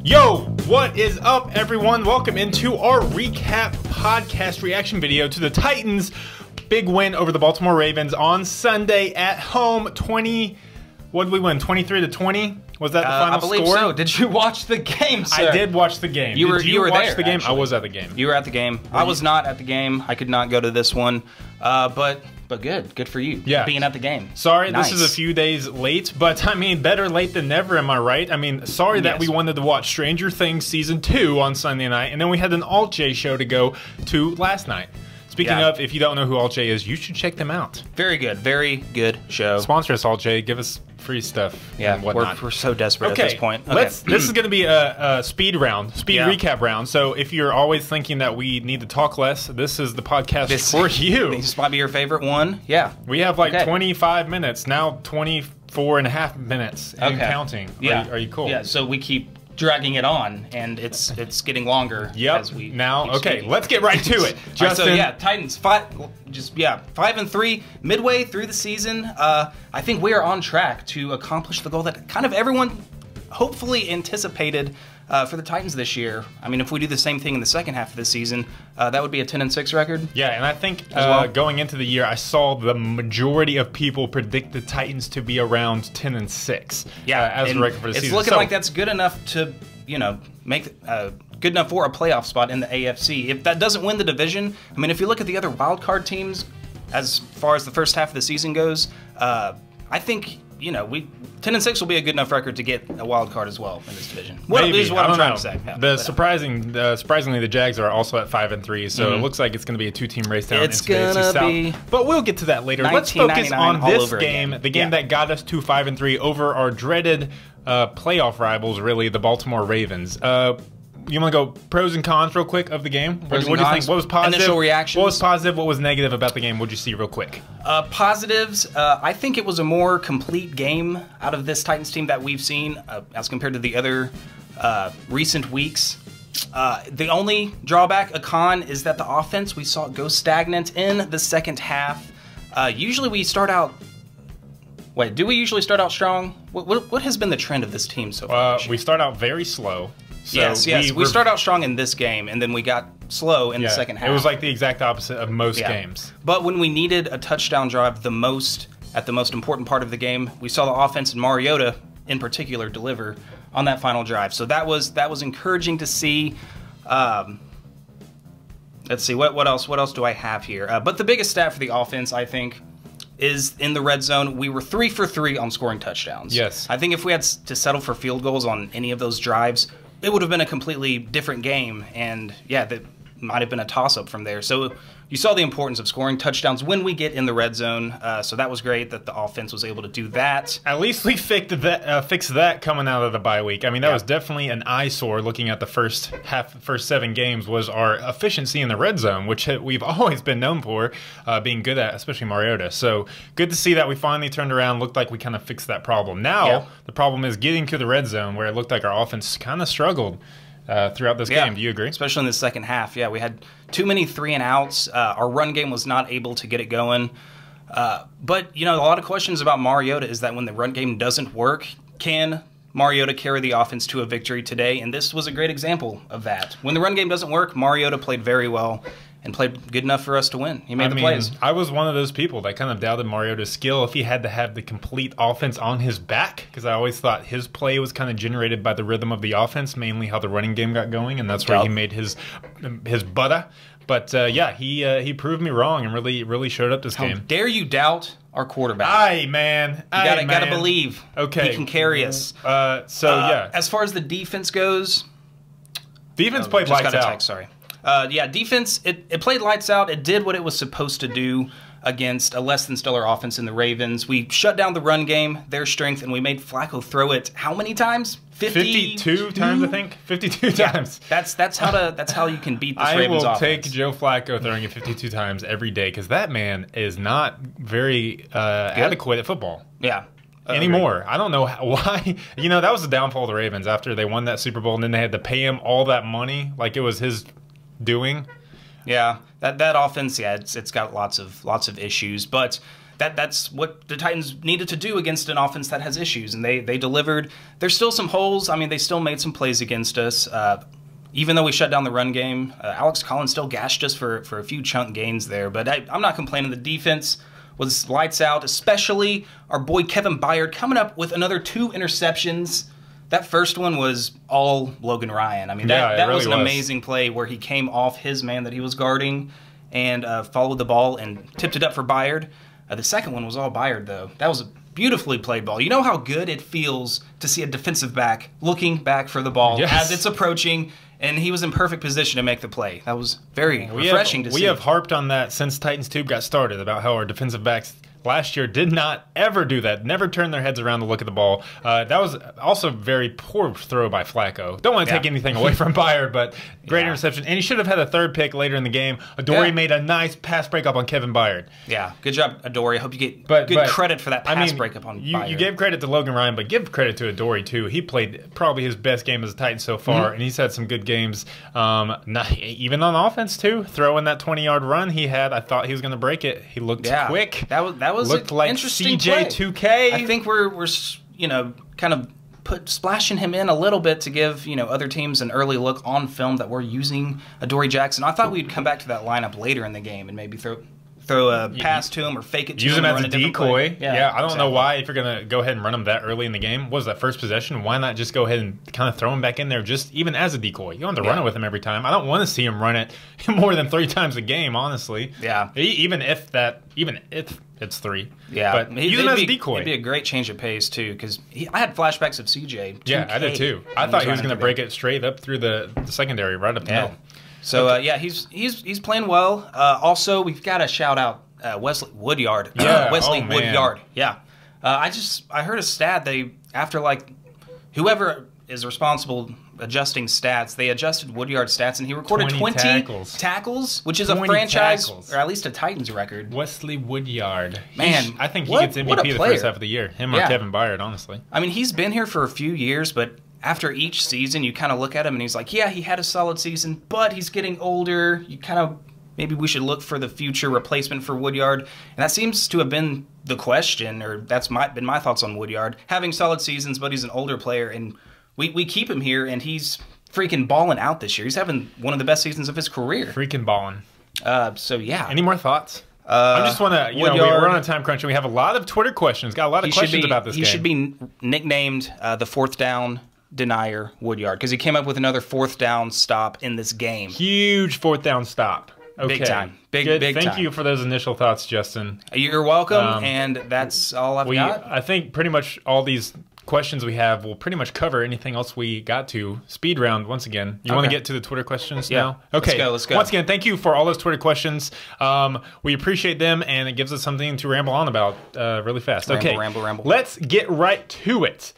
Yo, what is up, everyone? Welcome into our recap podcast reaction video to the Titans' big win over the Baltimore Ravens on Sunday at home. What did we win? 23-20? Was that the final score? I believe so. Did you watch the game, sir? I did watch the game. You were watch there, the game? actually. I was at the game. You were at the game. I was not at the game. I could not go to this one. But good for you. Yeah. Being at the game. Sorry, Nice. This is a few days late, but I mean, better late than never, am I right? I mean, sorry that we wanted to watch Stranger Things Season 2 on Sunday night, and then we had an Alt J show to go to last night. Speaking of, if you don't know who Alt J is, you should check them out. Very good show. Sponsor us, Alt J. Give us free stuff and whatnot. We're so desperate at this point. Okay. This is going to be a speed recap round. So if you're always thinking that we need to talk less, this is the podcast for you. This might be your favorite one. Yeah. We have like 25 minutes, now 24 and a half minutes and counting. Yeah. Are you cool? Yeah, so we keep dragging it on, and it's getting longer as we keep speaking. Let's get right to it. Justin. Right, so Titans 5-3 midway through the season. I think we are on track to accomplish the goal that kind of everyone hopefully anticipated for the Titans this year. I mean, if we do the same thing in the second half of the season, that would be a 10-6 record. Yeah, and I think going into the year, I saw the majority of people predict the Titans to be around 10-6. Yeah, as a record for the season. It's looking like that's good enough to, make good enough for a playoff spot in the AFC. If that doesn't win the division, I mean, if you look at the other wild card teams, as far as the first half of the season goes, I think 10-6 will be a good enough record to get a wild card as well in this division. Maybe. Is what I'm trying to say. Yeah, Surprisingly, the Jags are also at 5-3, so it looks like it's going to be a two-team race down into the AFC South. But we'll get to that later. Let's focus on this game, the game that got us to 5-3 over our dreaded playoff rivals, really, the Baltimore Ravens. You want to go pros and cons real quick of the game? What do you think? What was positive? Initial reactions. What was positive? What was negative about the game? What did you see real quick? Positives, I think it was a more complete game out of this Titans team that we've seen as compared to the other recent weeks. The only drawback, a con, is that the offense, we saw it go stagnant in the second half. Usually we start out... Wait, do we usually start out strong? What has been the trend of this team so far? We start out very slow. So yes. We start out strong in this game, and then we got slow in the second half. It was like the exact opposite of most games. But when we needed a touchdown drive at the most important part of the game, we saw the offense and Mariota in particular deliver on that final drive. So that was encouraging to see. Let's see, what else do I have here? But the biggest stat for the offense, I think, is in the red zone. We were 3 for 3 on scoring touchdowns. Yes. I think if we had to settle for field goals on any of those drives, it would have been a completely different game, and that might have been a toss-up from there. So you saw the importance of scoring touchdowns when we get in the red zone, so that was great that the offense was able to do that. At least we fixed that coming out of the bye week. I mean, that was definitely an eyesore looking at the first 7 games was our efficiency in the red zone, which we've always been known for being good at, especially Mariota. So good to see that we finally turned around, looked like we kind of fixed that problem. Now, the problem is getting to the red zone where it looked like our offense kind of struggled throughout this game. Do you agree? Especially in the second half. Yeah, we had too many 3-and-outs. Our run game was not able to get it going. But, a lot of questions about Mariota is that when the run game doesn't work, can Mariota carry the offense to a victory today? And this was a great example of that. When the run game doesn't work, Mariota played very well and played good enough for us to win. He made the plays. I was one of those people that kind of doubted Mariota's skill if he had to have the complete offense on his back, because I always thought his play was kind of generated by the rhythm of the offense, mainly how the running game got going, and that's where he made his butter. But he proved me wrong and really showed up this game. How dare you doubt our quarterback? Aye, man. You gotta believe. Okay, he can carry us. As far as the defense goes, defense played lights out. Text, sorry. Defense, it played lights out. It did what it was supposed to do against a less than stellar offense in the Ravens. We shut down the run game, their strength, and we made Flacco throw it how many times? 52 times, I think. 52 times. That's how you can beat this Ravens offense. I will take Joe Flacco throwing it 52 times every day, because that man is not very adequate at football. Yeah. Anymore. I don't know why. That was the downfall of the Ravens after they won that Super Bowl, and then they had to pay him all that money like it was his doing. Yeah, that offense, it's got lots of issues, but that's what the Titans needed to do against an offense that has issues, and they delivered. There's still some holes. I mean, they still made some plays against us. Even though we shut down the run game, Alex Collins still gashed us for a few chunk gains there. But I'm not complaining. The defense was lights out, especially our boy Kevin Byard coming up with another 2 interceptions. That first one was all Logan Ryan. I mean, that really was an amazing play where he came off his man that he was guarding and followed the ball and tipped it up for Byard. The second one was all Byard, though. That was a beautifully played ball. You know how good it feels to see a defensive back looking back for the ball as it's approaching, and he was in perfect position to make the play. That was very refreshing to see. We have harped on that since Titans Tube got started about how our defensive backs last year did not ever do that, never turn their heads around to look at the ball. That was also a very poor throw by Flacco. Don't want to take anything away from Byard, but great interception. And he should have had a 3rd pick later in the game. Adoree made a nice pass breakup on Kevin Byard. Yeah, good job, Adoree. I hope you get good credit for that pass breakup on Byard. You gave credit to Logan Ryan, but give credit to Adoree, too. He played probably his best game as a Titan so far, and he's had some good games. Even on offense, too. Throwing that 20-yard run he had, I thought he was going to break it. He looked quick. That was looked like interesting CJ 2K. I think we're kind of splashing him in a little bit to give other teams an early look on film that we're using Adoree Jackson. I thought we'd come back to that lineup later in the game and maybe throw a pass to him or fake it to him. Use him as a decoy. Yeah, I don't know why, if you're going to go ahead and run him that early in the game, what was that first possession? Why not just go ahead and kind of throw him back in there just even as a decoy? You don't have to run it with him every time. I don't want to see him run it more than 3 times a game, honestly. Yeah. Even if it's 3. Yeah. But use him as a decoy. It'd be a great change of pace, too, because I had flashbacks of CJ. 2K, yeah, I did, too. I thought he was going to break it straight up through the secondary, right up the middle. So, he's playing well. Also, we've got to shout out Wesley Woodyard. Yeah. Wesley Woodyard. Yeah. I heard a stat after whoever is responsible adjusting stats, they adjusted Woodyard's stats and he recorded 20 tackles, which is a franchise or at least a Titans record. Wesley Woodyard. Man, I think he gets MVP the first half of the year. Him or Kevin Byard, honestly. I mean, he's been here for a few years, but after each season, you kind of look at him and he's like, yeah, he had a solid season, but he's getting older. You kind of maybe we should look for the future replacement for Woodyard. And that seems to have been the question, or that's been my thoughts on Woodyard. Having solid seasons, but he's an older player, and we keep him here, and he's freaking balling out this year. He's having one of the best seasons of his career. Freaking balling. So, yeah. Any more thoughts? I just want to, we're on a time crunch, and we have a lot of Twitter questions. Got a lot of questions about this game. He should be nicknamed the 4th down denier Woodyard, because he came up with another 4th down stop in this game. Huge 4th down stop. Okay. Big time. Big Thank time. you for those initial thoughts, Justin. You're welcome, and that's all I've got. I think pretty much all these questions we have will pretty much cover anything else we got to. Speed round once again. You want to get to the Twitter questions now? Okay. Let's go. Once again, thank you for all those Twitter questions. We appreciate them, and it gives us something to ramble on about really fast. Ramble. Let's get right to it.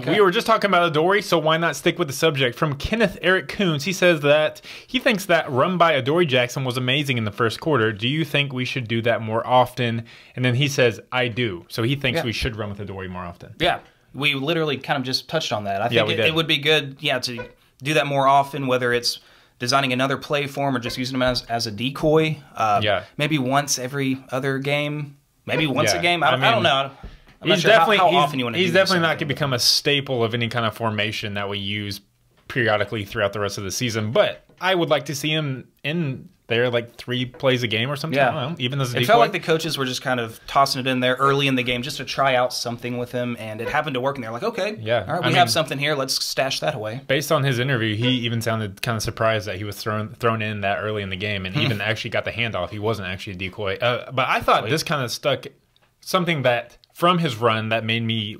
We were just talking about Adoree, so why not stick with the subject? From Kenneth Eric Coons, he says that he thinks that run by Adoree Jackson was amazing in the first quarter. Do you think we should do that more often? And then he says, I do. So he thinks we should run with Adoree more often. Yeah, we literally kind of just touched on that. I think it would be good to do that more often, whether it's designing another play for him or just using him as a decoy. Maybe once every other game, maybe once a game. I don't know. He's definitely not going to become a staple of any kind of formation that we use periodically throughout the rest of the season. But I would like to see him in there 3 plays a game or something. Yeah. I don't know, even as a decoy. It felt like the coaches were just kind of tossing it in there early in the game just to try out something with him, and it happened to work. And they're like, okay, all right, we have something here. Let's stash that away. Based on his interview, he even sounded kind of surprised that he was thrown in that early in the game, and even actually got the handoff. He wasn't actually a decoy. But I thought this kind of stuck something that from his run that made me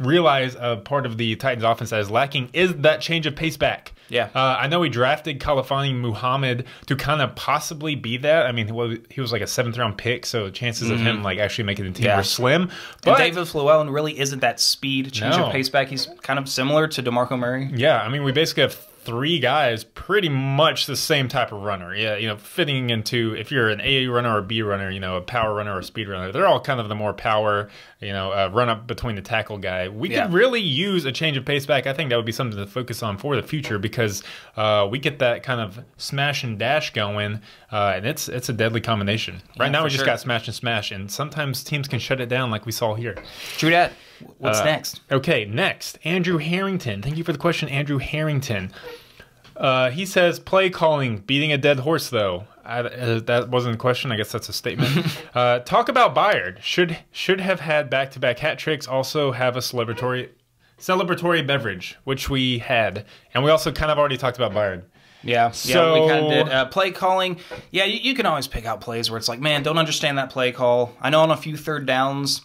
realize a part of the Titans offense that is lacking is that change of pace back. Yeah. I know we drafted Khalfani Muhammad to kind of possibly be that. I mean, he was like a 7th-round pick, so chances of him actually making the team were slim. But and David Llewellyn really isn't that speed change of pace back. He's kind of similar to DeMarco Murray. Yeah, I mean, we basically have three guys pretty much the same type of runner. Yeah, you know, fitting into, if you're an A runner or a B runner, you know, a power runner or a speed runner, they're all kind of the more power, you know, run up between the tackle guy. We could really use a change of pace back. I think that would be something to focus on for the future, because we get that kind of smash and dash going, and it's a deadly combination. Right now we just got smash and smash, and sometimes teams can shut it down like we saw here. True that. What's next? Okay, next, Andrew Harrington. Thank you for the question, Andrew Harrington. He says, play calling, beating a dead horse, though. That wasn't a question. I guess that's a statement. Talk about Bayard. Should have had back-to-back hat tricks. Also have a celebratory beverage, which we had. And we also kind of already talked about Bayard. Yeah, we kind of did. Play calling, yeah, you can always pick out plays where it's like, man, don't understand that play call. I know on a few third downs,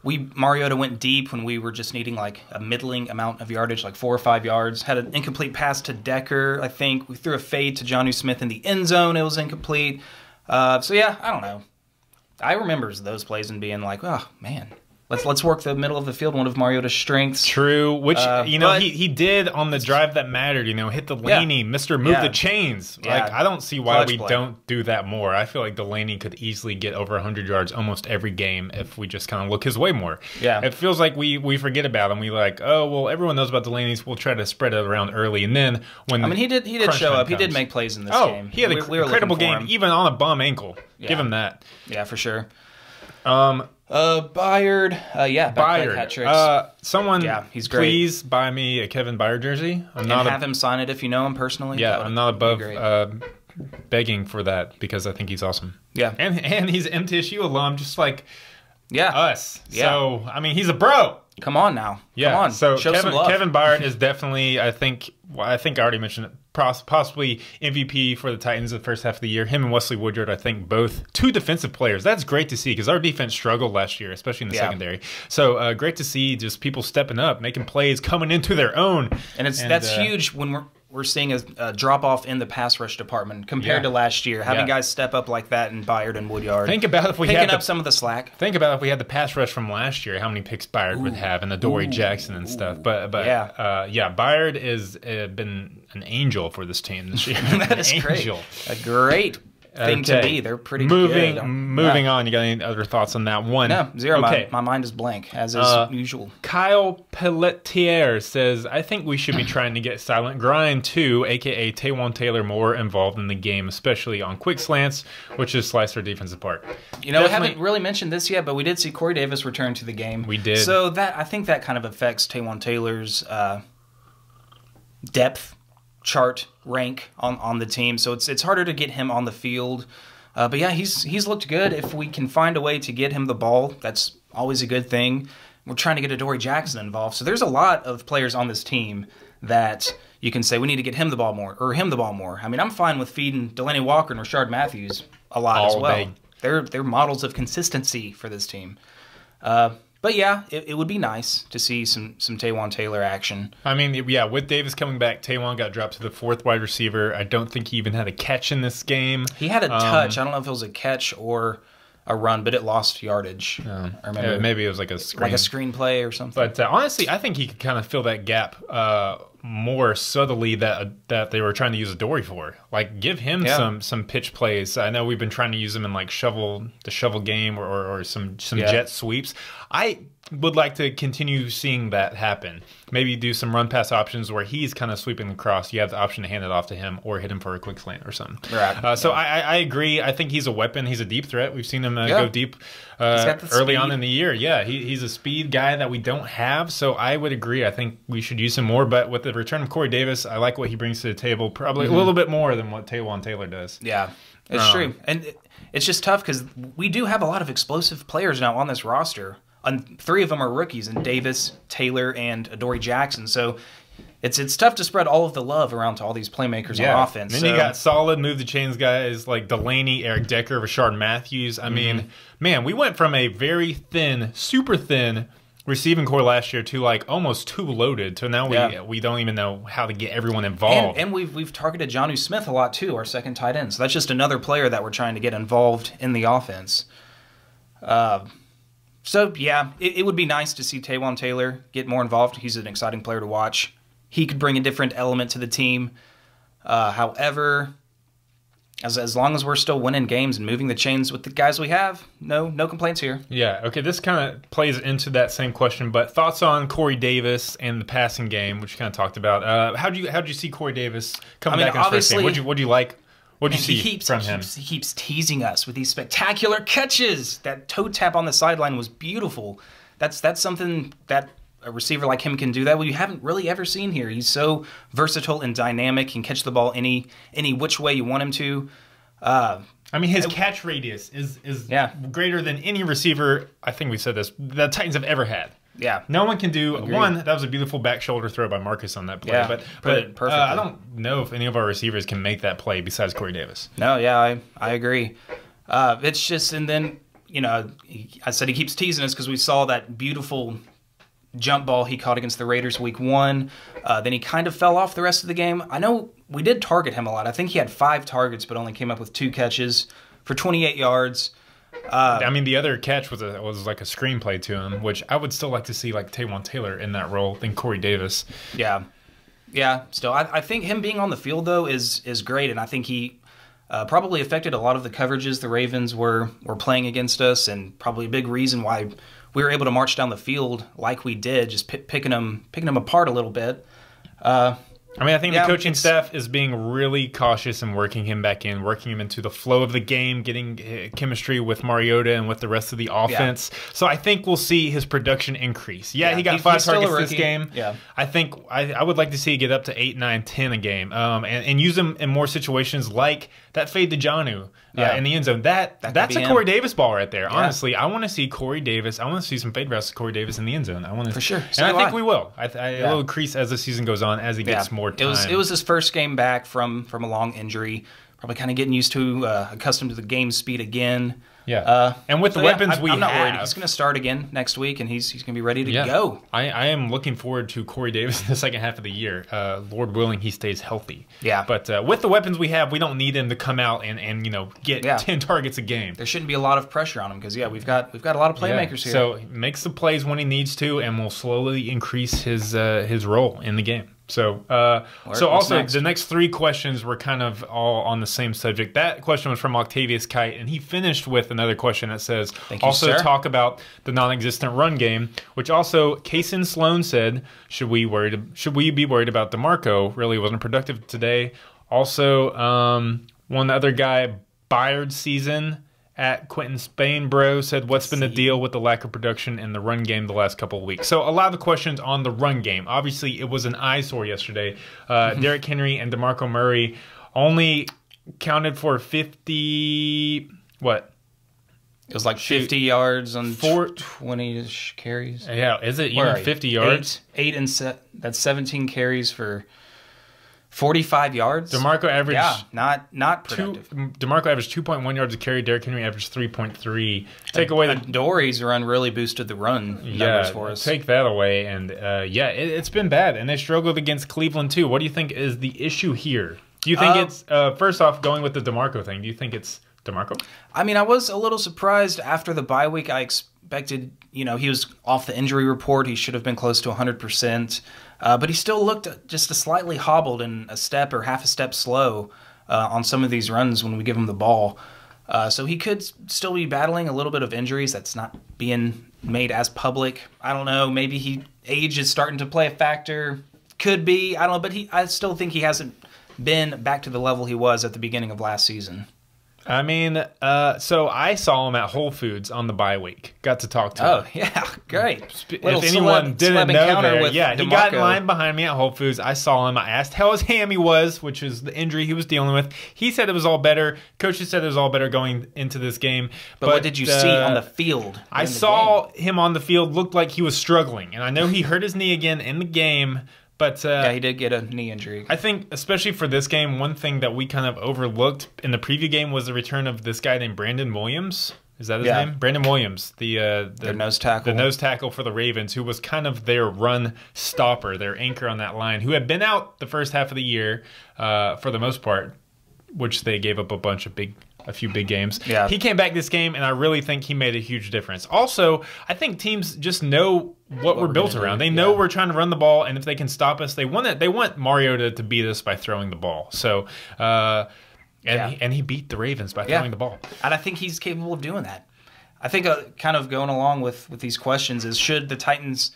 Mariota went deep when we were just needing like a middling amount of yardage, like 4 or 5 yards. Had an incomplete pass to Decker, I think. We threw a fade to Jonnu Smith in the end zone. It was incomplete. So yeah, I don't know. I remember those plays and being like, oh man, let's work the middle of the field, one of Mariota's strengths. True, which, you know, he did on the drive that mattered, you know, hit Delaney, Mr. Move the Chains. Like, I don't see why we don't do that more. I feel like Delaney could easily get over 100 yards almost every game if we just kind of look his way more. Yeah. It feels like we forget about him. We like, oh, well, everyone knows about Delaney's. We'll try to spread it around early. And then when he did show up. He did make plays in this game. He had an incredible game, even on a bum ankle. Yeah. Give him that. Yeah, for sure. Bayard. Bayard. Hat tricks. Someone, he's great. Please buy me a Kevin Bayard jersey. Have him sign it if you know him personally. Yeah, I'm not above begging for that, because I think he's awesome. Yeah, and he's an MTSU alum, just like us. Yeah. So I mean, he's a bro. Come on now. Yeah. Come on. So show some love. Kevin Bayard is definitely, I think I already mentioned it, possibly MVP for the Titans the first half of the year. Him and Wesley Woodyard, I think, both two defensive players. That's great to see, because our defense struggled last year, especially in the secondary. So great to see just people stepping up, making plays, coming into their own. And that's huge when we're seeing a drop-off in the pass rush department compared to last year. Having guys step up like that in Bayard and Woodyard. Think about if we picking up some of the slack. Think about if we had the pass rush from last year, how many picks Bayard would have, and Adoree Jackson and stuff. But Bayard has been an angel for this team this year. That is great. A great thing to be. They're pretty good. Moving on. You got any other thoughts on that one? No, zero. Okay. My mind is blank, as is usual. Kyle Pelletier says, I think we should be trying to get Silent Grind 2, a.k.a. Taywan Taylor, more involved in the game, especially on quick slants, which is slice our defense apart. You know, we haven't really mentioned this yet, but we did see Corey Davis return to the game. We did. So I think that kind of affects Taywan Taylor's depth chart rank on the team, so it's harder to get him on the field. But yeah, he's looked good. If we can find a way to get him the ball, that's always a good thing. We're trying to get Adoree Jackson involved, so there's a lot of players on this team that you can say we need to get him the ball more, or him the ball more. I mean, I'm fine with feeding Delaney Walker and Rashard Matthews a lot as well. They're models of consistency for this team. But yeah, it would be nice to see some Taywan Taylor action. I mean, yeah, with Davis coming back, Taywan got dropped to the fourth wide receiver. I don't think he even had a catch in this game. He had a touch. I don't know if it was a catch or a run, but it lost yardage. I remember. Maybe it was like a screenplay or something. But honestly, I think he could kind of fill that gap more subtly that they were trying to use Adoree for. Like, give him some pitch plays. I know we've been trying to use him in like the shovel game or some jet sweeps. I would like to continue seeing that happen. Maybe do some run pass options where he's kind of sweeping across. You have the option to hand it off to him or hit him for a quick slant or something. Right. So I agree. I think he's a weapon. He's a deep threat. We've seen him go deep early on in the year. Yeah, he's a speed guy that we don't have. So I would agree. I think we should use him more. But with the return of Corey Davis, I like what he brings to the table. Probably a little bit more than what Taywan Taylor does. Yeah, it's true. And it's just tough because we do have a lot of explosive players now on this roster. And 3 of them are rookies, in Davis, Taylor, and Adoree Jackson. So it's tough to spread all of the love around to all these playmakers on offense. And then you got solid move the chains guys like Delaney, Eric Decker, Rashard Matthews. I mean, man, we went from a very thin, super thin receiving core last year to like almost too loaded. So now we don't even know how to get everyone involved. And we've targeted Jonnu Smith a lot too, our second tight end. So that's just another player that we're trying to get involved in the offense. So, yeah, it would be nice to see Taywan Taylor get more involved. He's an exciting player to watch. he could bring a different element to the team. However, as long as we're still winning games and moving the chains with the guys we have, no complaints here. Yeah, okay, this kind of plays into that same question, but thoughts on Corey Davis and the passing game, which you kind of talked about. How'd you see Corey Davis coming back in his first game? What'd you like? What'd you see from him? He keeps teasing us with these spectacular catches. That toe tap on the sideline was beautiful. That's something that a receiver like him can do that we haven't really ever seen here. He's so versatile and dynamic, can catch the ball any which way you want him to. I mean, his catch radius is greater than any receiver, I think we said this, the Titans have ever had. Yeah. No one can do one. That was a beautiful back shoulder throw by Marcus on that play. Yeah, but perfectly. I don't know if any of our receivers can make that play besides Corey Davis. No, yeah, I agree. It's just, and then, I said he keeps teasing us because we saw that beautiful jump ball he caught against the Raiders week 1. Then he kind of fell off the rest of the game. I know we did target him a lot. I think he had 5 targets, but only came up with 2 catches for 28 yards. I mean, the other catch was like a screenplay to him, which I would still like to see like Taywan Taylor in that role than Corey Davis. Yeah. Still, I think him being on the field though is great, and I think he probably affected a lot of the coverages the Ravens were playing against us, and probably a big reason why we were able to march down the field like we did, just picking them apart a little bit. I mean, I think the coaching staff is being really cautious and working him back in, working him into the flow of the game, getting chemistry with Mariota and with the rest of the offense. Yeah. So I think we'll see his production increase. Yeah, he got 5 targets this game. Yeah. I think I would like to see it get up to 8, 9, 10 a game, and use him in more situations like that fade to Jonnu in the end zone. That's a Corey Davis ball right there. Yeah. Honestly, I want to see Corey Davis. I want to see some fade routes to Corey Davis in the end zone. I want to, for sure, and I think we will. It will increase as the season goes on, as he gets more time. It was his first game back from a long injury. Probably kind of getting used to, accustomed to the game speed again. Yeah, and with the weapons I'm not worried. He's going to start again next week, and he's going to be ready to go. I am looking forward to Corey Davis in the second half of the year. Lord willing, he stays healthy. Yeah. But with the weapons we have, we don't need him to come out and get 10 targets a game. There shouldn't be a lot of pressure on him because we've got a lot of playmakers here. So he makes the plays when he needs to, and will slowly increase his role in the game. So, also the next 3 questions were kind of all on the same subject. That question was from Octavius Kite, and he finished with another question that says, talk about the non-existent run game, which also Kaysen Sloan said, should we be worried about DeMarco? Really wasn't productive today. Also, one other guy, Byard Season at Quentin Spain Bro said, what's been the deal with the lack of production in the run game the last couple of weeks? So a lot of the questions on the run game. Obviously, it was an eyesore yesterday. Derrick Henry and DeMarco Murray only counted for 50... What? It was like 50 yards on 20-ish carries. Yeah, is it even 50 yards? 8 and that's 17 carries for 45 yards. DeMarco averaged not productive. DeMarco averaged 2.1 yards a carry. Derrick Henry averaged 3.3. Take away Dory's run really boosted the run numbers for us. Take that away, and it's been bad, and they struggled against Cleveland too. What do you think is the issue here? Do you think it's first off, going with the DeMarco thing? Do you think it's DeMarco? I mean, I was a little surprised after the bye week. I expected, he was off the injury report. He should have been close to 100%. But he still looked just a slightly hobbled and a step or half a step slow on some of these runs when we give him the ball. So he could still be battling a little bit of injuries. That's not being made as public. I don't know. Maybe age is starting to play a factor. Could be. I don't know. But I still think he hasn't been back to the level he was at the beginning of last season. I mean, so I saw him at Whole Foods on the bye week. Got to talk to him. Oh, yeah, great. If anyone didn't know there, he got in line behind me at Whole Foods. I saw him. I asked how his hammy was, which is the injury he was dealing with. He said it was all better. Coaches said it was all better going into this game. But what did you see on the field? I saw him on the field, looked like he was struggling. And I know he hurt his knee again in the game. But he did get a knee injury. I think, especially for this game, one thing that we kind of overlooked in the preview game was the return of this guy named Brandon Williams. Is that his name? Brandon Williams, the nose tackle. The nose tackle for the Ravens, who was kind of their run stopper, their anchor on that line, who had been out the first half of the year for the most part, which they gave up a bunch of big a few big games. Yeah. He came back this game, and I really think he made a huge difference. Also, I think teams just know what we're built around. They know we're trying to run the ball, and if they can stop us, they want it. They want Mariota to beat us by throwing the ball. So, and he beat the Ravens by throwing the ball. And I think he's capable of doing that. I think kind of going along with these questions is, should the Titans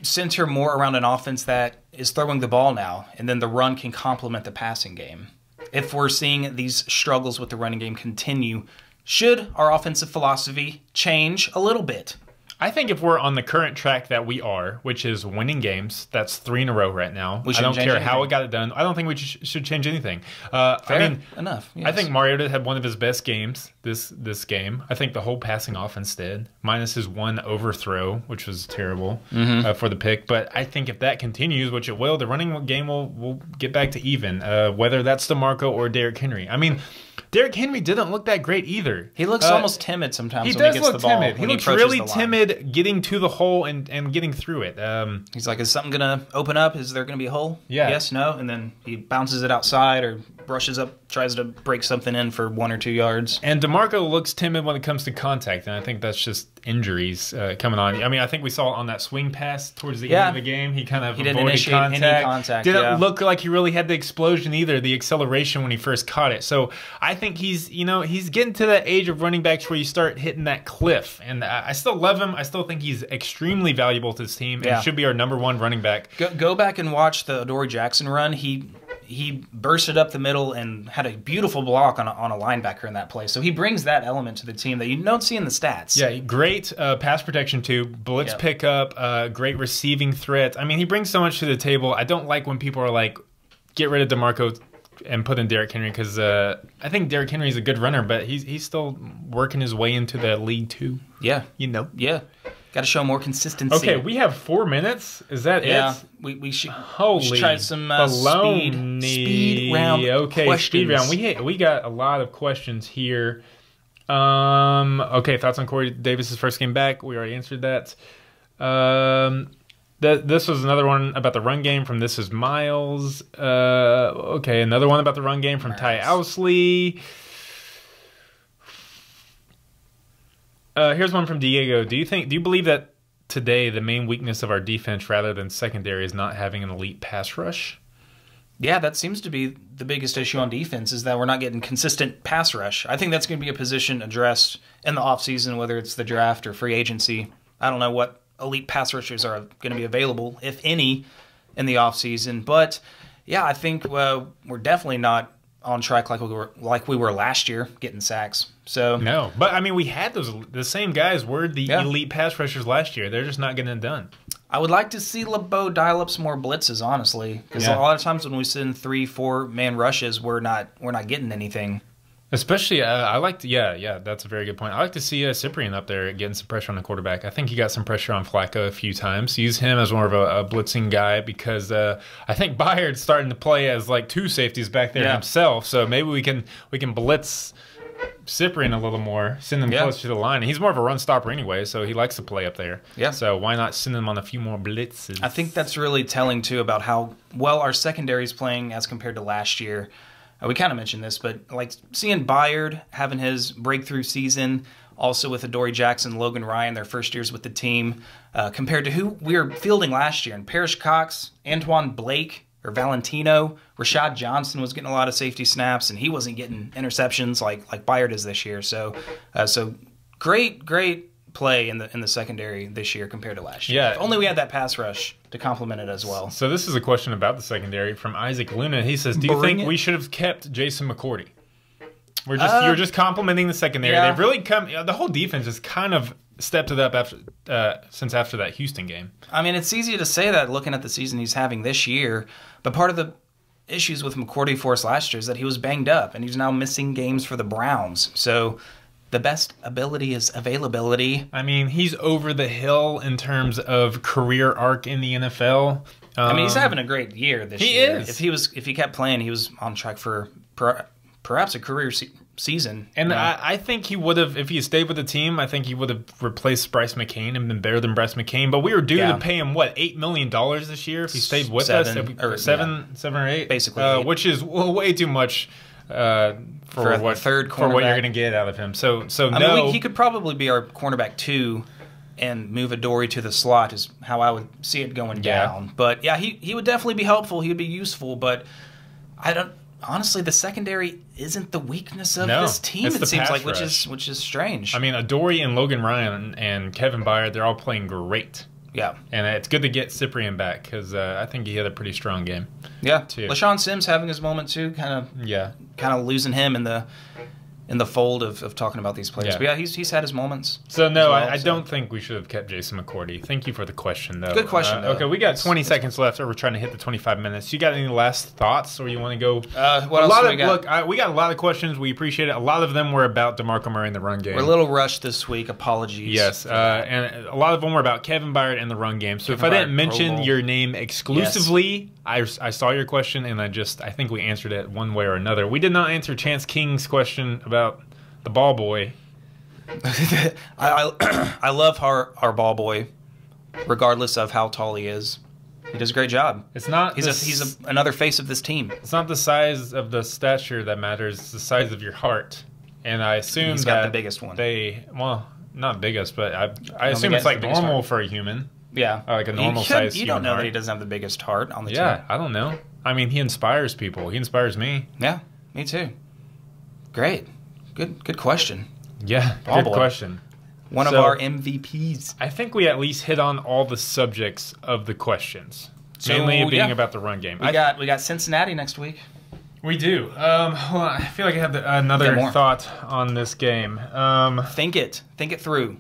center more around an offense that is throwing the ball now, and then the run can complement the passing game? If we're seeing these struggles with the running game continue, should our offensive philosophy change a little bit? I think if we're on the current track that we are, which is winning games, that's 3 in a row right now. I don't care how it got it done. I don't think we should change anything. Fair enough. Yes. I think Mariota had one of his best games this game. I think the whole passing offense did, minus his one overthrow, which was terrible for the pick. But I think if that continues, which it will, the running game will get back to even, whether that's DeMarco or Derrick Henry. I mean, Derrick Henry didn't look that great either. He looks almost timid sometimes when he gets the ball. Timid. He looks really timid getting to the hole and getting through it. He's like, is something going to open up? Is there going to be a hole? Yeah. Yes, no? And then he bounces it outside or brushes up, tries to break something in for 1 or 2 yards. And DeMarco looks timid when it comes to contact, and I think that's just injuries coming on. I mean, I think we saw on that swing pass towards the end of the game, he kind of avoided didn't initiate contact. any contact. Didn't look like he really had the explosion either, the acceleration when he first caught it. So I think he's getting to that age of running backs where you start hitting that cliff. And I still love him. I still think he's extremely valuable to this team and should be our #1 running back. Go back and watch the Adoree Jackson run. He bursted up the middle and had a beautiful block on a linebacker in that play. So he brings that element to the team that you don't see in the stats. Yeah, great pass protection too, blitz pickup, great receiving threat. I mean, he brings so much to the table. I don't like when people are like, get rid of DeMarco and put in Derrick Henry, because I think Derrick Henry is a good runner, but he's still working his way into the league too. Yeah. Yeah. Got to show more consistency. Okay, we have 4 minutes. Is that it? We should try some speed round questions. Speed round. We got a lot of questions here. Okay, thoughts on Corey Davis's first game back? We already answered that. This was another one about the run game from This Is Miles. Okay, another one about the run game from Ty Ousley. Here's one from Diego. Do you believe that today the main weakness of our defense rather than secondary is not having an elite pass rush? Yeah, that seems to be the biggest issue on defense, is that we're not getting consistent pass rush. I think that's going to be a position addressed in the offseason, whether it's the draft or free agency. I don't know what elite pass rushers are going to be available, if any, in the offseason. But, yeah, I think we're definitely not on track like we were last year, getting sacks. So no, but I mean, we had the same guys were the elite pass rushers last year. They're just not getting it done. I would like to see LeBeau dial up some more blitzes, honestly, because a lot of times when we send 3-4 man rushes, we're not getting anything. Especially, that's a very good point. I like to see Cyprian up there getting some pressure on the quarterback. I think he got some pressure on Flacco a few times. Use him as more of a blitzing guy, because I think Byard's starting to play as like 2 safeties back there himself. So maybe we can blitz Cyprian a little more, send him closer to the line. And he's more of a run stopper anyway, so he likes to play up there. Yeah. So why not send him on a few more blitzes? I think that's really telling too about how well our secondary is playing as compared to last year. We kind of mentioned this, but like seeing Byard having his breakthrough season, also with Adoree Jackson, Logan Ryan, their first years with the team, compared to who we were fielding last year. And Parrish Cox, Antoine Blake, or Valentino, Rashad Johnson was getting a lot of safety snaps, and he wasn't getting interceptions like Byard is this year. So great play in the secondary this year compared to last year. Yeah. If only we had that pass rush to complement it as well. So this is a question about the secondary from Isaac Luna. He says, do you think we should have kept Jason McCourty? You're just complimenting the secondary. They've really come. The whole defense has kind of stepped it up since after that Houston game. I mean, it's easy to say that looking at the season he's having this year, but part of the issues with McCourty for us last year is that he was banged up, and he's now missing games for the Browns. So the best ability is availability. I mean, he's over the hill in terms of career arc in the NFL. I mean, he's having a great year this year. He is. If he kept playing, he was on track for perhaps a career season. And I think he would have, if he stayed with the team, I think he would have replaced Bryce McCain and been better than Bryce McCain. But we were due to pay him, what, $8 million this year if he stayed with us? Seven or eight? Basically. Which is way too much. For a third for what you're cornerback. going to get out of him. So I no, mean, he could probably be our cornerback 2 and move Adoree to the slot is how I would see it going down. But yeah, he would definitely be helpful. He would be useful. But I don't honestly. The secondary isn't the weakness of this team. It's It the seems pass like, rush. which is strange. I mean, Adoree and Logan Ryan and Kevin Byard, they're all playing great. Yeah, And it's good to get Cyprien back because I think he had a pretty strong game. yeah. too. LaShawn Sims having his moment too, kind Yeah. of losing him in the fold of talking about these players. Yeah. But yeah, he's had his moments. So no, as well, I so. don't think we should have kept Jason McCourty. Thank you for the question, though. Good question, though. Okay, we got 20 seconds left, or we're trying to hit the 25 minutes. You got any last thoughts, or you want to go? What else do we got? Look, we got a lot of questions. We appreciate it. A lot of them were about DeMarco Murray in the run game. We're a little rushed this week. Apologies. Yes, and a lot of them were about Kevin Byard and the run game. So if I Kevin didn't Byard, Pro mention Bowl. your name exclusively, I saw your question, and I think we answered it one way or another. We did not answer Chance King's question about the ball boy. I love our ball boy, regardless of how tall he is. He does a great job. It's not. He's another face of this team. It's not the size of the stature that matters. It's the size of your heart. And I assume He's that got the biggest one. Not biggest, but I assume he it's has like the biggest normal heart. for a human. Yeah, Like a normal size You don't human know heart. that he doesn't have the biggest heart on the Yeah, team. I don't know. I mean, he inspires people. He inspires me. Yeah, me too. Great, good question. Yeah, Ball good boy. question. One of So- our MVPs. I think we at least hit on all the subjects of the questions. So, Mainly being yeah. about the run game. We got Cincinnati next week. We do. Hold on. I feel like I have Got another more. thought on this game. Think it through.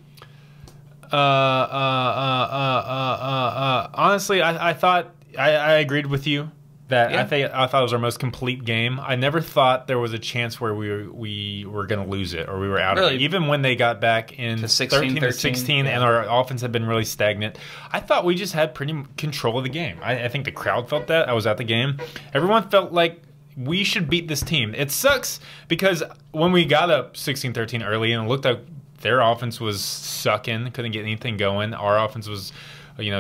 Honestly, I thought I agreed with you that Yeah. I thought it was our most complete game. I never thought there was a chance where we were going to lose it or we were out of Really? it. Even when they got back in To 16, 13 to 16 yeah. and our offense had been really stagnant, I thought we just had pretty control of the game. I think the crowd felt that. I was at the game. Everyone felt like we should beat this team. It sucks because when we got up 16-13 early and it looked like their offense was sucking, couldn't get anything going. Our offense was,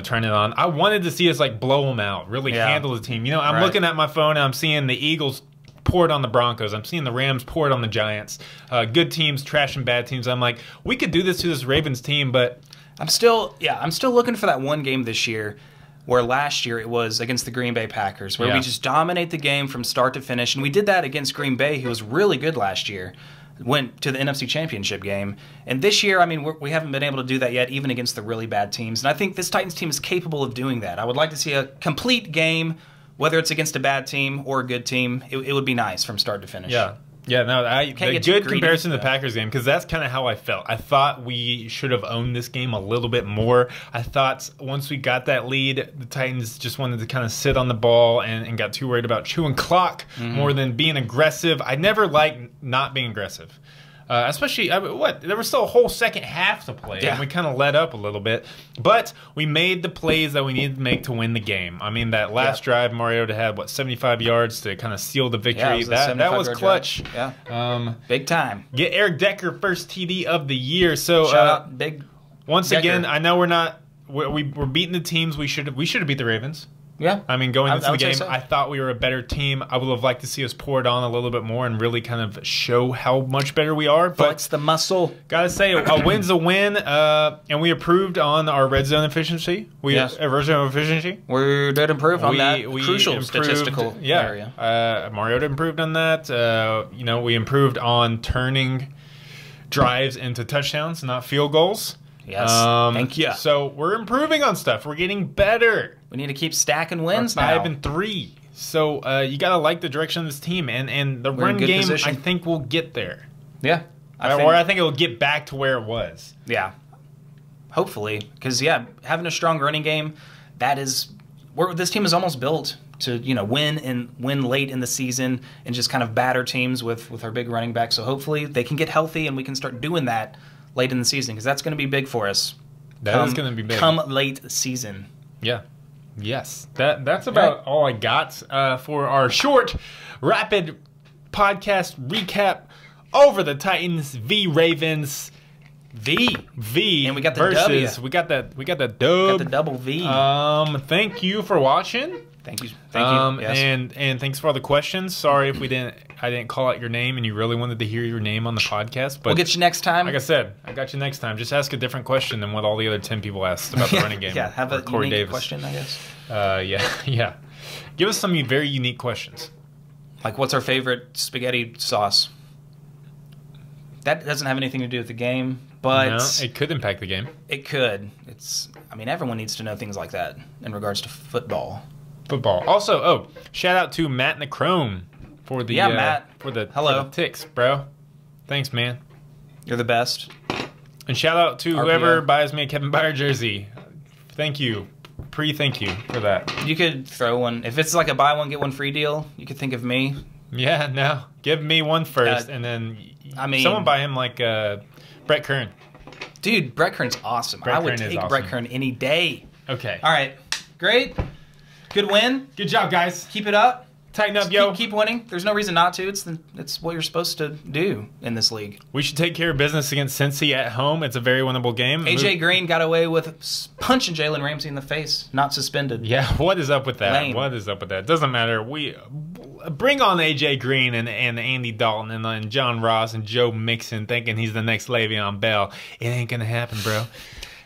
turning it on. I wanted to see us blow them out, really handle the team. I'm Right. looking at my phone and I'm seeing the Eagles pour it on the Broncos. I'm seeing the Rams pour it on the Giants. Good teams trashing bad teams. I'm like, we could do this to this Ravens team, but I'm still looking for that one game this year where last year it was against the Green Bay Packers, where Yeah. we just dominate the game from start to finish. And we did that against Green Bay, who was really good last year. Went to the NFC Championship game. And this year, I mean, we haven't been able to do that yet, even against the really bad teams. And I think this Titans team is capable of doing that. I would like to see a complete game, whether it's against a bad team or a good team. It would be nice from start to finish. yeah. Yeah, no, the get too good greedy, comparison to the yeah. Packers game, because that's kind of how I felt. I thought we should have owned this game a little bit more. I thought once we got that lead, the Titans just wanted to kind of sit on the ball and got too worried about chewing clock more than being aggressive. I never liked not being aggressive. Especially, there was still a whole second half to play, Yeah. and we kind of let up a little bit. But we made the plays that we needed to make to win the game. I mean, that last drive, Mariota had, 75 yards to kind of seal the Yeah, victory. it was a that 75-yard was clutch. drive. Yeah. Big time. Get Eric Decker first TD of the year. So Shout out, Big. once Decker. again, I know we're beating the teams we should have beat the Ravens. Yeah. I mean, going into I the would say game, so. I thought we were a better team. I would have liked to see us pour it on a little bit more and really kind of show how much better we are. But Flex the muscle. gotta say, a win's a win, and we improved on our red zone efficiency. Yes. Red zone efficiency. We did improve on that We crucial improved- statistical area. Mariota improved on that. We improved on turning drives into touchdowns, not field goals. Yes. Thank you. So we're improving on stuff. We're getting better. We need to keep stacking We're wins 5-3. So you gotta like the direction of this team, and the We're in run good game. position. I think we'll get there, Yeah. I think it'll get back to where it was. Yeah. Hopefully. Because, having a strong running game, this team is almost built to, win late in the season and just kind of batter teams with our big running back. So hopefully they can get healthy and we can start doing that late in the season because that's going to be big for us. That is going to be big. Come late season. Yeah. Yes. That's about all I got for our short, rapid podcast recap over the Titans v Ravens. V. And we got the versus, W. We got the dub. Got the double V. Thank you for watching. Thank you. Thank you. Yes. And thanks for all the questions. Sorry if I didn't call out your name and you really wanted to hear your name on the podcast. But we'll get you next time. Like I said, I got you next time. Just ask a different question than what all the other 10 people asked about the running game. Yeah, have a Corey unique Davis. question, I guess. Yeah. Give us some very unique questions. Like, what's our favorite spaghetti sauce? That doesn't have anything to do with the game, but No, it could impact the game. it could. Everyone needs to know things like that in regards to football. Football. Also, shout out to Matt Necrone for the Matt. for Hello. the ticks, bro. Thanks, man. You're the best. And shout out to RPO. whoever buys me a Kevin Byard jersey. Thank you. Thank you for that. You could throw one. If it's like a buy one, get one free deal, you could think of me. Yeah, no. Give me one first, and then someone buy him like Brett Kern. Dude, Brett Kern's awesome. Brett I would Kern is take awesome. Brett Kern any day. Okay. All right. Great. Good win. Good job, guys. Keep it up. Tighten up, yo. Keep winning. There's no reason not to. It's what you're supposed to do in this league. We should take care of business against Cincy at home. It's a very winnable game. AJ Green got away with punching Jalen Ramsey in the face, not suspended. Yeah, what is up with that? Lame. What is up with that? Doesn't matter. We bring on AJ Green and Andy Dalton and John Ross and Joe Mixon thinking he's the next Le'Veon Bell. It ain't gonna happen, bro.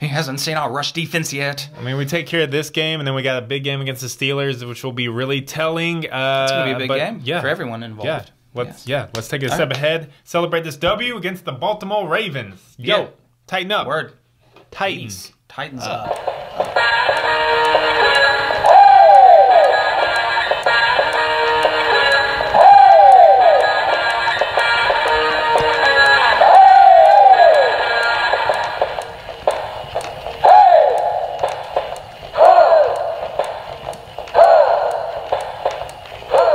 He hasn't seen our rush defense yet. I mean, we take care of this game, and then we got a big game against the Steelers, which will be really telling. It's gonna be a big game for everyone involved. Let's take it a step ahead. Celebrate this W against the Baltimore Ravens. Yo, tighten up. Word. Titans. Titans up.